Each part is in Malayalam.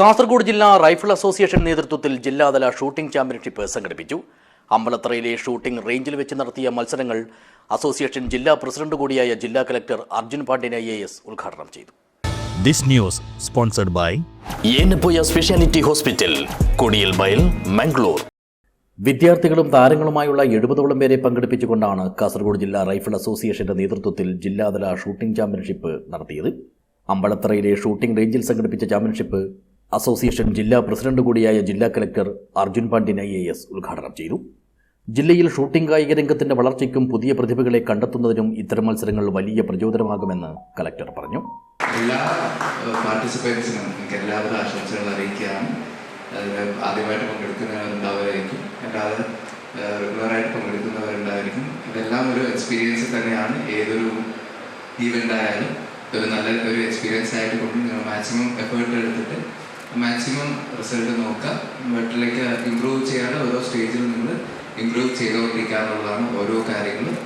കാസർഗോഡ് ജില്ലാ റൈഫിൾ അസോസിയേഷൻ നേതൃത്വത്തിൽ ജില്ലാതല ഷൂട്ടിംഗ് ചാമ്പ്യൻഷിപ്പ് സംഘടിപ്പിച്ചു. അമ്പലത്തറയിലെ ഷൂട്ടിംഗ് റേഞ്ചിൽ വെച്ച് നടത്തിയ മത്സരങ്ങൾ അസോസിയേഷൻ ജില്ലാ പ്രസിഡന്റ് കൂടിയായ ജില്ലാ കലക്ടർ അർജുൻ പാണ്ഡ്യൻ IAS ഉദ്ഘാടനം ചെയ്തു. This news sponsored by Yenepoya specialty hospital, Kodialbail, Mangalore. വിദ്യാർത്ഥികളും താരങ്ങളുമായുള്ള 70ഓളം പേരെ പങ്കെടുപ്പിച്ചുകൊണ്ടാണ് കാസർഗോഡ് ജില്ലാ റൈഫിൾ അസോസിയേഷന്റെ നേതൃത്വത്തിൽ ജില്ലാതല ഷൂട്ടിംഗ് ചാമ്പ്യൻഷിപ്പ് നടത്തിയത്. അമ്പലത്തറയിലെ ഷൂട്ടിംഗ് റേഞ്ചിൽ സംഘടിപ്പിച്ച ചാമ്പ്യൻഷിപ്പ് അസോസിയേഷൻ ജില്ലാ പ്രസിഡന്റ് കൂടിയായ ജില്ലാ കലക്ടർ അർജുൻ പാണ്ഡ്യൻ IAS ഉദ്ഘാടനം ചെയ്തു. ജില്ലയിൽ ഷൂട്ടിംഗ് കായിക രംഗത്തിന്റെ വളർച്ചയ്ക്കും പുതിയ പ്രതിഭകളെ കണ്ടെത്തുന്നതിനും ഇത്തരം മത്സരങ്ങൾ വലിയ പ്രചോദനമാകുമെന്ന് കലക്ടർ പറഞ്ഞു. എല്ലാ പാർട്ടിസിപ്പൻസിനും എനിക്ക് എല്ലാവരും ആശംസകൾ അറിയിക്കുകയാണ്. ആദ്യമായിട്ട് പങ്കെടുക്കുന്നവരുണ്ടാവുമായിരിക്കും, അല്ലാതെ റെഗുലറായിട്ട് പങ്കെടുക്കുന്നവരുണ്ടായിരിക്കും. ഇതെല്ലാം ഒരു എക്സ്പീരിയൻസ് തന്നെയാണ്. ഏതൊരു ഈവൻ്റ് ആയാലും ഒരു നല്ല എക്സ്പീരിയൻസ് ആയിട്ട് കൊണ്ട് നിങ്ങൾ മാക്സിമം എഫേർട്ട് എടുത്തിട്ട് മാക്സിമം റിസൾട്ട് നോക്കുക. ബെറ്ററിലേക്ക് ഇമ്പ്രൂവ് ചെയ്യാതെ ഓരോ സ്റ്റേജിൽ നിങ്ങൾ ഇമ്പ്രൂവ് ചെയ്തുകൊണ്ടിരിക്കാനുള്ളതാണ് ഓരോ കാര്യങ്ങളും.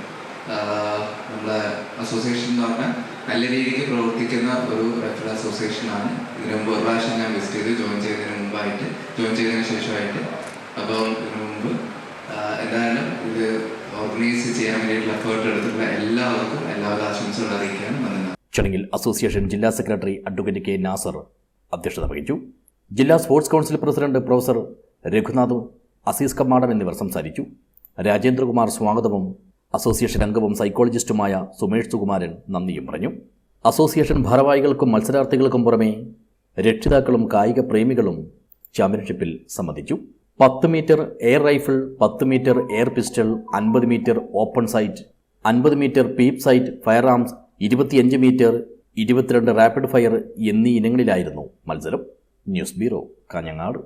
നമ്മളെ അസോസിയേഷൻ എന്ന് പറഞ്ഞാൽ നല്ല രീതിക്ക് പ്രവർത്തിക്കുന്ന ഒരു റൈഫിൾ അസോസിയേഷനാണ്. ഇതിനു മുമ്പ് ഒരു പ്രാവശ്യം ഞാൻ വിസിറ്റ് ചെയ്ത് ജോയിൻ ചെയ്തതിന് ശേഷമായിട്ട്. അപ്പം ഇതിനു മുമ്പ് എന്തായാലും ഇത് ഓർഗനൈസ് ചെയ്യാൻ വേണ്ടിയിട്ടുള്ള എഫേർട്ട് എടുത്തിട്ടുള്ള എല്ലാവർക്കും എല്ലാവരും ആശംസകൾ അറിയിക്കാനും വന്നത്. ചടങ്ങിൽ അസോസിയേഷൻ ജില്ലാ സെക്രട്ടറി അഡ്വക്കേറ്റ് K. നാസർ അധ്യക്ഷത വഹിച്ചു. ജില്ലാ sports council president professor Raghunath, Azeez Kammadam എന്നിവർ സംസാരിച്ചു. രാജേന്ദ്രകുമാർ സ്വാഗതവും അസോസിയേഷൻ അംഗവും സൈക്കോളജിസ്റ്റുമായ സുമേഷ് സുകുമാരൻ നന്ദിയും പറഞ്ഞു. അസോസിയേഷൻ ഭാരവാഹികൾക്കും മത്സരാർത്ഥികൾക്കും പുറമെ രക്ഷിതാക്കളും കായിക പ്രേമികളും ചാമ്പ്യൻഷിപ്പിൽ സംബന്ധിച്ചു. 10 metre air rifle, 10 metre air pistol, 50 metre open sight, 50 metre peep sight firearms, 25 metre, 22 rapid fire എന്നീ ഇനങ്ങളിലായിരുന്നു മത്സരം. News bureau, Kanhangad.